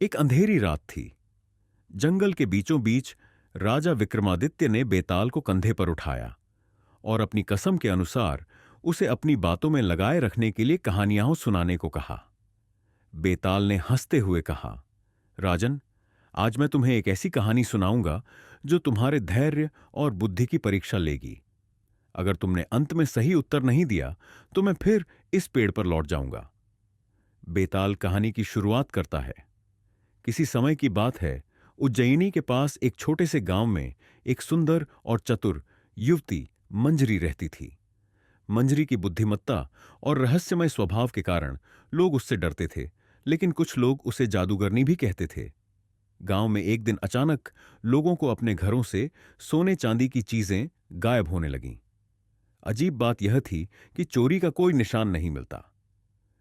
एक अंधेरी रात थी। जंगल के बीचों बीच राजा विक्रमादित्य ने बेताल को कंधे पर उठाया और अपनी कसम के अनुसार उसे अपनी बातों में लगाए रखने के लिए कहानियां सुनाने को कहा। बेताल ने हंसते हुए कहा, राजन, आज मैं तुम्हें एक ऐसी कहानी सुनाऊंगा जो तुम्हारे धैर्य और बुद्धि की परीक्षा लेगी। अगर तुमने अंत में सही उत्तर नहीं दिया तो मैं फिर इस पेड़ पर लौट जाऊंगा। बेताल कहानी की शुरुआत करता है। किसी समय की बात है, उज्जैनी के पास एक छोटे से गांव में एक सुंदर और चतुर युवती मंजरी रहती थी। मंजरी की बुद्धिमत्ता और रहस्यमय स्वभाव के कारण लोग उससे डरते थे, लेकिन कुछ लोग उसे जादूगरनी भी कहते थे। गांव में एक दिन अचानक लोगों को अपने घरों से सोने चांदी की चीजें गायब होने लगीं। अजीब बात यह थी कि चोरी का कोई निशान नहीं मिलता।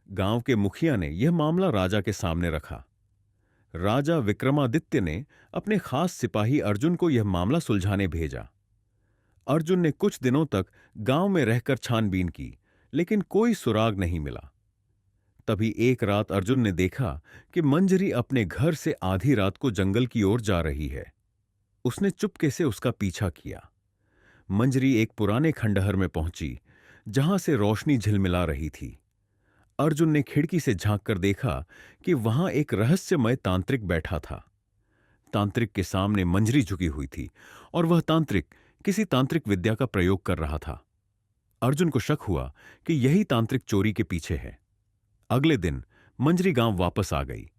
गांव के मुखिया ने यह मामला राजा के सामने रखा। राजा विक्रमादित्य ने अपने खास सिपाही अर्जुन को यह मामला सुलझाने भेजा। अर्जुन ने कुछ दिनों तक गांव में रहकर छानबीन की, लेकिन कोई सुराग नहीं मिला। तभी एक रात अर्जुन ने देखा कि मंजरी अपने घर से आधी रात को जंगल की ओर जा रही है। उसने चुपके से उसका पीछा किया। मंजरी एक पुराने खंडहर में पहुंची, जहां से रोशनी झिलमिला रही थी। अर्जुन ने खिड़की से झांककर देखा कि वहां एक रहस्यमय तांत्रिक बैठा था। तांत्रिक के सामने मंजरी झुकी हुई थी और वह तांत्रिक किसी तांत्रिक विद्या का प्रयोग कर रहा था। अर्जुन को शक हुआ कि यही तांत्रिक चोरी के पीछे है। अगले दिन मंजरी गांव वापस आ गई,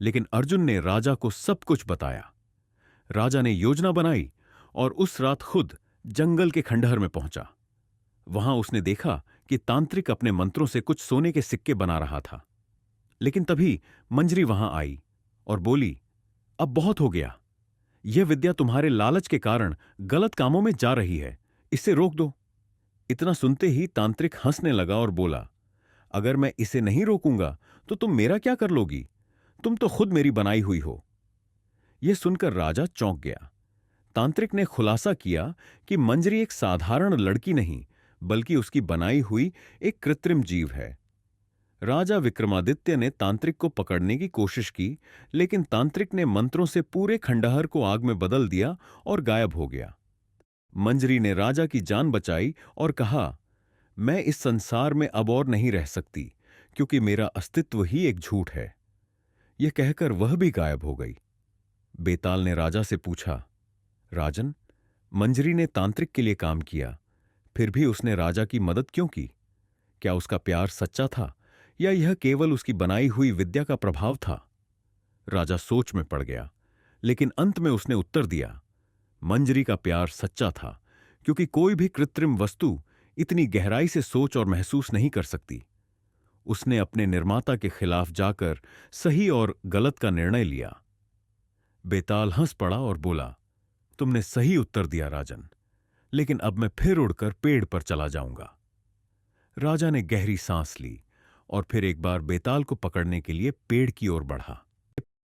लेकिन अर्जुन ने राजा को सब कुछ बताया। राजा ने योजना बनाई और उस रात खुद जंगल के खंडहर में पहुंचा। वहां उसने देखा कि तांत्रिक अपने मंत्रों से कुछ सोने के सिक्के बना रहा था। लेकिन तभी मंजरी वहां आई और बोली, अब बहुत हो गया। यह विद्या तुम्हारे लालच के कारण गलत कामों में जा रही है, इसे रोक दो। इतना सुनते ही तांत्रिक हंसने लगा और बोला, अगर मैं इसे नहीं रोकूंगा तो तुम मेरा क्या कर लोगी? तुम तो खुद मेरी बनाई हुई हो। यह सुनकर राजा चौंक गया। तांत्रिक ने खुलासा किया कि मंजरी एक साधारण लड़की नहीं, बल्कि उसकी बनाई हुई एक कृत्रिम जीव है। राजा विक्रमादित्य ने तांत्रिक को पकड़ने की कोशिश की, लेकिन तांत्रिक ने मंत्रों से पूरे खंडहर को आग में बदल दिया और गायब हो गया। मंजरी ने राजा की जान बचाई और कहा, मैं इस संसार में अब और नहीं रह सकती, क्योंकि मेरा अस्तित्व ही एक झूठ है। यह कहकर वह भी गायब हो गई। बेताल ने राजा से पूछा, राजन, मंजरी ने तांत्रिक के लिए काम किया, फिर भी उसने राजा की मदद क्यों की? क्या उसका प्यार सच्चा था या यह केवल उसकी बनाई हुई विद्या का प्रभाव था? राजा सोच में पड़ गया, लेकिन अंत में उसने उत्तर दिया, मंजरी का प्यार सच्चा था, क्योंकि कोई भी कृत्रिम वस्तु इतनी गहराई से सोच और महसूस नहीं कर सकती। उसने अपने निर्माता के खिलाफ जाकर सही और गलत का निर्णय लिया। बेताल हंस पड़ा और बोला, तुमने सही उत्तर दिया राजन, लेकिन अब मैं फिर उड़कर पेड़ पर चला जाऊंगा। राजा ने गहरी सांस ली और फिर एक बार बेताल को पकड़ने के लिए पेड़ की ओर बढ़ा।